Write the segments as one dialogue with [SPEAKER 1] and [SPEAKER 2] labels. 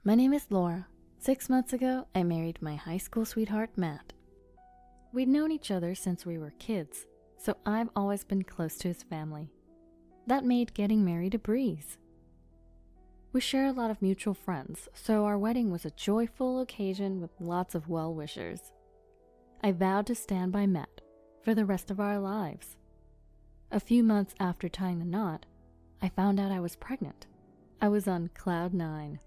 [SPEAKER 1] My name is Laura. 6 months ago, I married my high school sweetheart, Matt. We'd known each other since we were kids, so I've always been close to his family. That made getting married a breeze. We share a lot of mutual friends, so our wedding was a joyful occasion with lots of well-wishers. I vowed to stand by Matt for the rest of our lives. A few months after tying the knot, I found out I was pregnant. I was on cloud 9.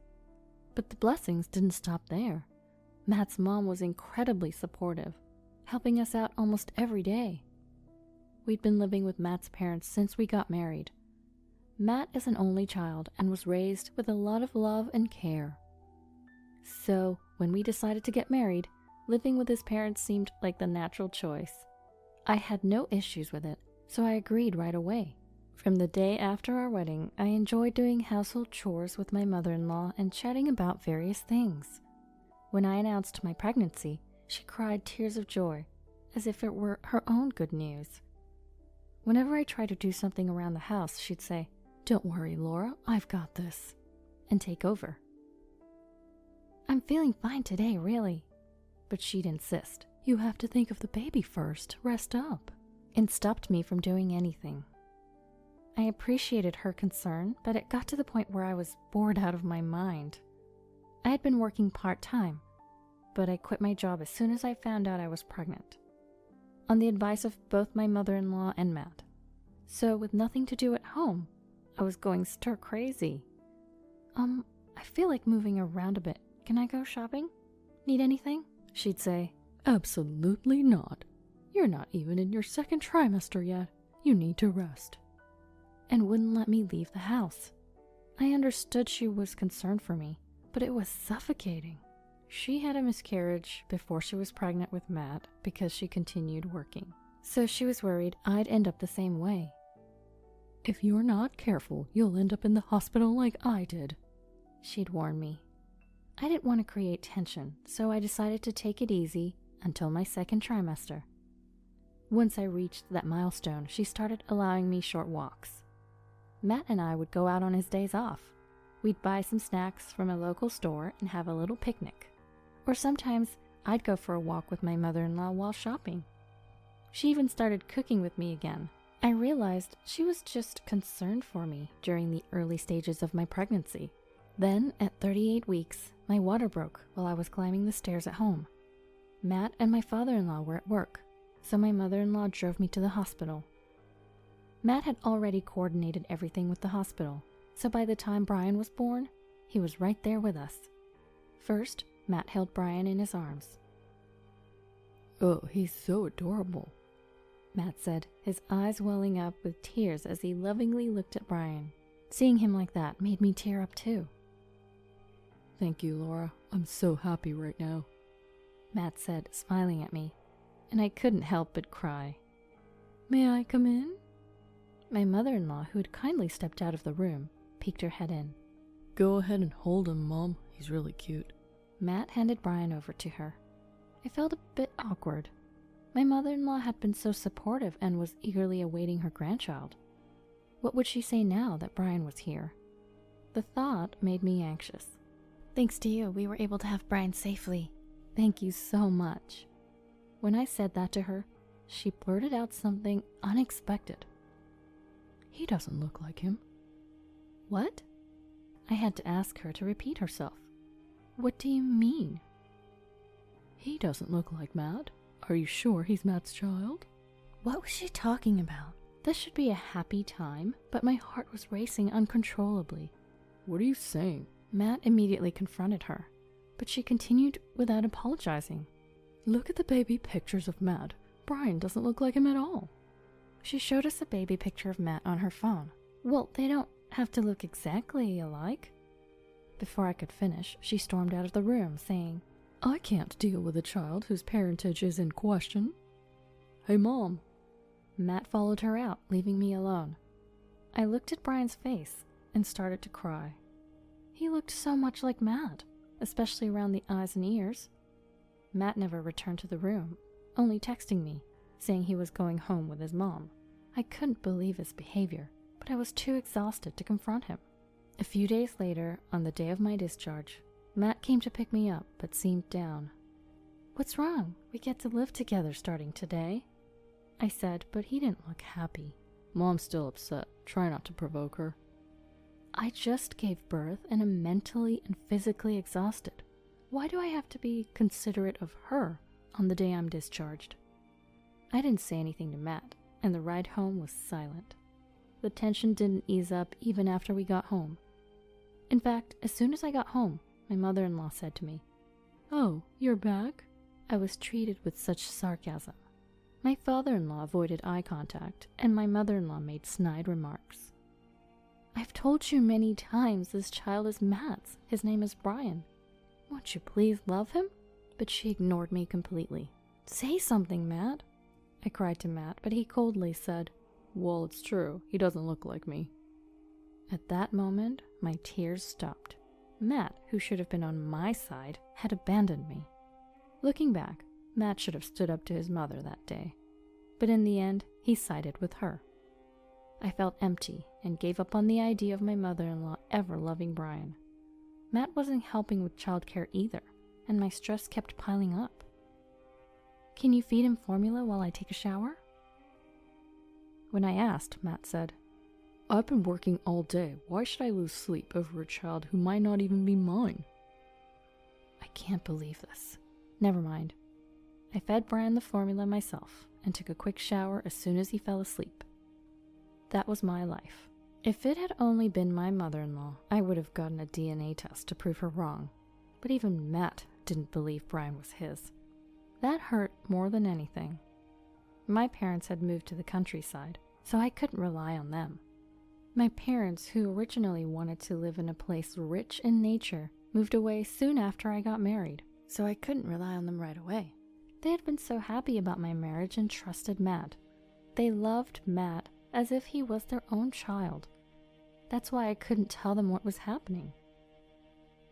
[SPEAKER 1] But the blessings didn't stop there. Matt's mom was incredibly supportive, helping us out almost every day. We'd been living with Matt's parents since we got married. Matt is an only child and was raised with a lot of love and care. So, when we decided to get married, living with his parents seemed like the natural choice. I had no issues with it, so I agreed right away. From the day after our wedding, I enjoyed doing household chores with my mother-in-law and chatting about various things. When I announced my pregnancy, she cried tears of joy, as if it were her own good news. Whenever I tried to do something around the house, she'd say, "Don't worry, Laura, I've got this," and take over. "I'm feeling fine today, really." But she'd insist, "You have to think of the baby first, rest up," and stopped me from doing anything. I appreciated her concern, but it got to the point where I was bored out of my mind. I had been working part-time, but I quit my job as soon as I found out I was pregnant, on the advice of both my mother-in-law and Matt. So with nothing to do at home, I was going stir-crazy. I feel like moving around a bit. Can I go shopping? Need anything?" She'd say, "Absolutely not. You're not even in your second trimester yet. You need to rest," and wouldn't let me leave the house. I understood she was concerned for me, but it was suffocating. She had a miscarriage before she was pregnant with Matt because she continued working, so she was worried I'd end up the same way. "If you're not careful, you'll end up in the hospital like I did," she'd warn me. I didn't want to create tension, so I decided to take it easy until my second trimester. Once I reached that milestone, she started allowing me short walks. Matt and I would go out on his days off. We'd buy some snacks from a local store and have a little picnic. Or sometimes I'd go for a walk with my mother-in-law while shopping. She even started cooking with me again. I realized she was just concerned for me during the early stages of my pregnancy. Then, at 38 weeks, my water broke while I was climbing the stairs at home. Matt and my father-in-law were at work, so my mother-in-law drove me to the hospital. Matt had already coordinated everything with the hospital, so by the time Brian was born, he was right there with us. First, Matt held Brian in his arms. "Oh, he's so adorable," Matt said, his eyes welling up with tears as he lovingly looked at Brian. Seeing him like that made me tear up too. "Thank you, Laura. I'm so happy right now," Matt said, smiling at me, and I couldn't help but cry. "May I come in?" My mother-in-law, who had kindly stepped out of the room, peeked her head in. "Go ahead and hold him, Mom. He's really cute." Matt handed Brian over to her. I felt a bit awkward. My mother-in-law had been so supportive and was eagerly awaiting her grandchild. What would she say now that Brian was here? The thought made me anxious. "Thanks to you, we were able to have Brian safely. Thank you so much." When I said that to her, she blurted out something unexpected. "He doesn't look like him." "What?" I had to ask her to repeat herself. "What do you mean?" "He doesn't look like Matt. Are you sure he's Matt's child?" What was she talking about? This should be a happy time, but my heart was racing uncontrollably. "What are you saying?" Matt immediately confronted her, but she continued without apologizing. "Look at the baby pictures of Matt. Brian doesn't look like him at all." She showed us a baby picture of Matt on her phone. "Well, they don't have to look exactly alike." Before I could finish, she stormed out of the room, saying, "I can't deal with a child whose parentage is in question." "Hey, Mom." Matt followed her out, leaving me alone. I looked at Brian's face and started to cry. He looked so much like Matt, especially around the eyes and ears. Matt never returned to the room, only texting me, saying he was going home with his mom. I couldn't believe his behavior, but I was too exhausted to confront him. A few days later, on the day of my discharge, Matt came to pick me up, but seemed down. "What's wrong? We get to live together starting today," I said, but he didn't look happy. "Mom's still upset. Try not to provoke her." I just gave birth and am mentally and physically exhausted. Why do I have to be considerate of her on the day I'm discharged? I didn't say anything to Matt, and the ride home was silent. The tension didn't ease up even after we got home. In fact, as soon as I got home, my mother-in-law said to me, "Oh, you're back?" I was treated with such sarcasm. My father-in-law avoided eye contact, and my mother-in-law made snide remarks. "I've told you many times this child is Matt's. His name is Brian. Won't you please love him?" But she ignored me completely. "Say something, Matt," I cried to Matt, but he coldly said, "Well, it's true. He doesn't look like me." At that moment, my tears stopped. Matt, who should have been on my side, had abandoned me. Looking back, Matt should have stood up to his mother that day. But in the end, he sided with her. I felt empty and gave up on the idea of my mother-in-law ever loving Brian. Matt wasn't helping with childcare either, and my stress kept piling up. "Can you feed him formula while I take a shower?" When I asked, Matt said, "I've been working all day. Why should I lose sleep over a child who might not even be mine?" I can't believe this. Never mind. I fed Brian the formula myself and took a quick shower as soon as he fell asleep. That was my life. If it had only been my mother-in-law, I would have gotten a DNA test to prove her wrong. But even Matt didn't believe Brian was his. That hurt more than anything. My parents had moved to the countryside, so I couldn't rely on them. My parents, who originally wanted to live in a place rich in nature, moved away soon after I got married, so I couldn't rely on them right away. They had been so happy about my marriage and trusted Matt. They loved Matt as if he was their own child. That's why I couldn't tell them what was happening.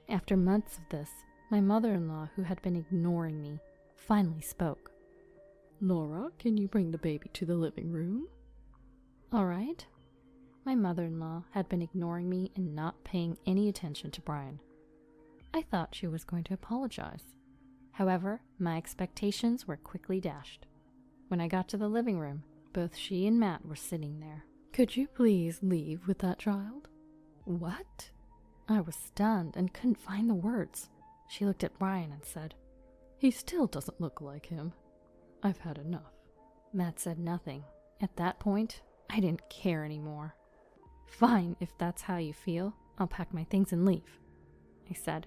[SPEAKER 1] After months of this, my mother-in-law, who had been ignoring me, finally spoke. "Laura, can you bring the baby to the living room?" "All right." My mother-in-law had been ignoring me and not paying any attention to Brian. I thought she was going to apologize. However, my expectations were quickly dashed. When I got to the living room, both she and Matt were sitting there. "Could you please leave with that child?" "What?" I was stunned and couldn't find the words. She looked at Brian and said, "He still doesn't look like him. I've had enough." Matt said nothing. At that point, I didn't care anymore. "Fine, if that's how you feel. I'll pack my things and leave," I said,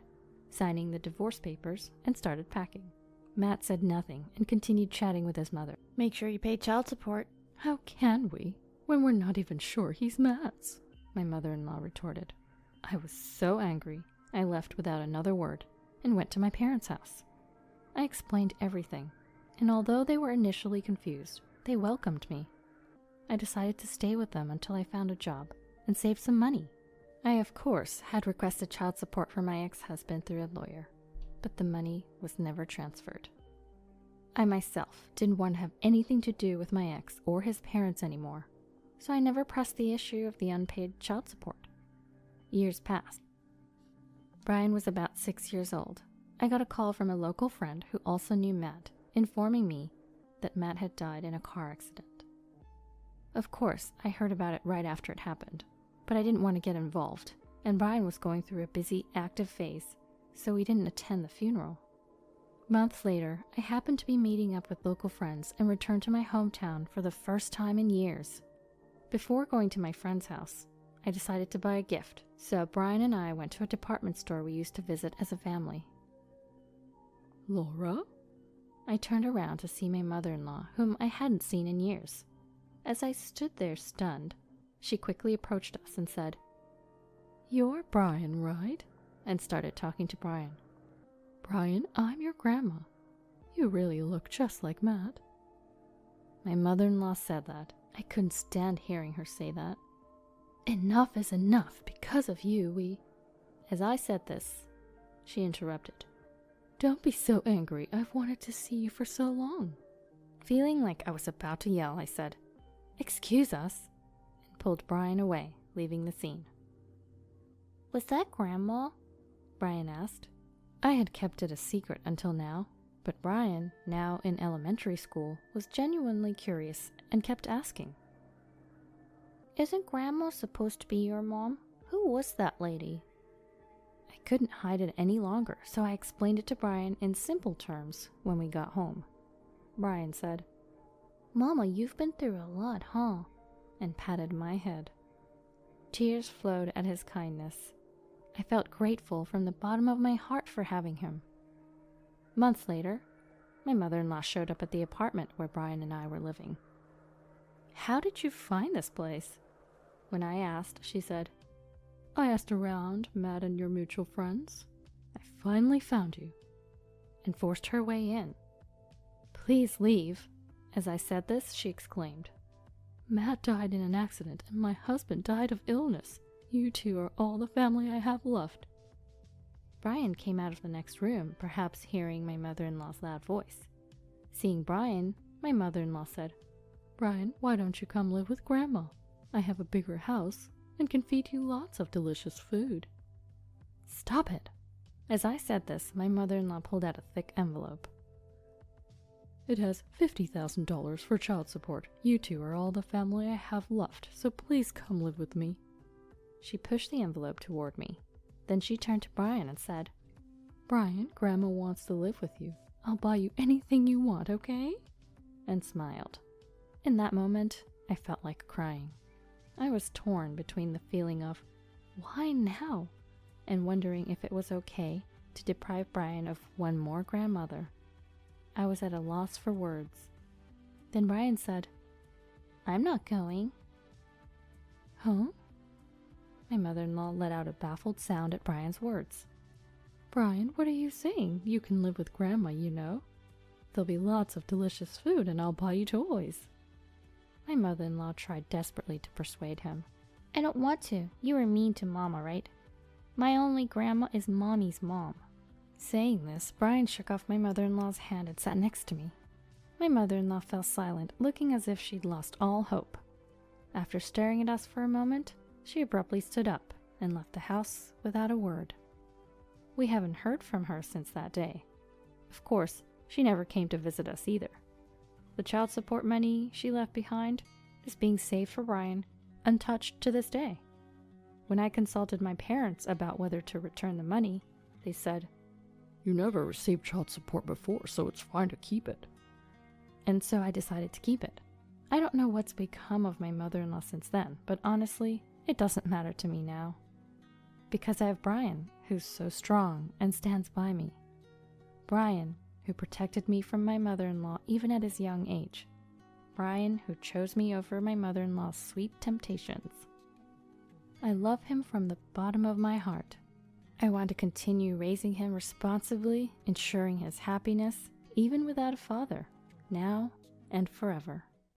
[SPEAKER 1] signing the divorce papers and started packing. Matt said nothing and continued chatting with his mother. "Make sure you pay child support." "How can we, when we're not even sure he's Matt's?" my mother-in-law retorted. I was so angry, I left without another word and went to my parents' house. I explained everything, and although they were initially confused, they welcomed me. I decided to stay with them until I found a job and saved some money. I, of course, had requested child support for my ex-husband through a lawyer, but the money was never transferred. I myself didn't want to have anything to do with my ex or his parents anymore, so I never pressed the issue of the unpaid child support. Years passed. Brian was about 6 years old. I got a call from a local friend who also knew Matt, informing me that Matt had died in a car accident. Of course, I heard about it right after it happened, but I didn't want to get involved, and Brian was going through a busy, active phase, so we didn't attend the funeral. Months later, I happened to be meeting up with local friends and returned to my hometown for the first time in years. Before going to my friend's house, I decided to buy a gift, so Brian and I went to a department store we used to visit as a family. "Laura?" I turned around to see my mother-in-law, whom I hadn't seen in years. As I stood there stunned, she quickly approached us and said, "You're Brian, right?" and started talking to Brian. "Brian, I'm your grandma. You really look just like Matt." My mother-in-law said that. I couldn't stand hearing her say that. "Enough is enough. Because of you, we—" As I said this, she interrupted. "Don't be so angry. I've wanted to see you for so long." Feeling like I was about to yell, I said, "Excuse us," and pulled Brian away, leaving the scene. "Was that Grandma?" Brian asked. I had kept it a secret until now, but Brian, now in elementary school, was genuinely curious and kept asking. "Isn't Grandma supposed to be your mom? Who was that lady?" I couldn't hide it any longer, so I explained it to Brian in simple terms when we got home. Brian said, "Mama, you've been through a lot, huh?" and patted my head. Tears flowed at his kindness. I felt grateful from the bottom of my heart for having him. Months later, my mother-in-law showed up at the apartment where Brian and I were living. "How did you find this place?" When I asked, she said, "I asked around, Matt and your mutual friends. I finally found you," and forced her way in. "Please leave." As I said this, she exclaimed, "Matt died in an accident and my husband died of illness. You two are all the family I have left." Brian came out of the next room, perhaps hearing my mother-in-law's loud voice. Seeing Brian, my mother-in-law said, "Brian, why don't you come live with Grandma? I have a bigger house and can feed you lots of delicious food." "Stop it!" As I said this, my mother-in-law pulled out a thick envelope. "It has $50,000 for child support. You two are all the family I have left, so please come live with me." She pushed the envelope toward me. Then she turned to Brian and said, "Brian, Grandma wants to live with you. I'll buy you anything you want, okay?" And smiled. In that moment, I felt like crying. I was torn between the feeling of, why now? And wondering if it was okay to deprive Brian of one more grandmother. I was at a loss for words. Then Brian said, "I'm not going." "Huh?" My mother-in-law let out a baffled sound at Brian's words. "Brian, what are you saying? You can live with Grandma, you know. There'll be lots of delicious food and I'll buy you toys." My mother-in-law tried desperately to persuade him. "I don't want to. You were mean to Mama, right? My only grandma is Mommy's mom." Saying this, Brian shook off my mother-in-law's hand and sat next to me. My mother-in-law fell silent, looking as if she'd lost all hope. After staring at us for a moment, she abruptly stood up and left the house without a word. We haven't heard from her since that day. Of course, she never came to visit us either. The child support money she left behind is being saved for Brian, untouched to this day. When I consulted my parents about whether to return the money, they said, "You never received child support before, so it's fine to keep it." And so I decided to keep it. I don't know what's become of my mother-in-law since then, but honestly, it doesn't matter to me now. Because I have Brian, who's so strong and stands by me. Brian, who protected me from my mother-in-law even at his young age. Brian, who chose me over my mother-in-law's sweet temptations. I love him from the bottom of my heart. I want to continue raising him responsibly, ensuring his happiness, even without a father, now and forever.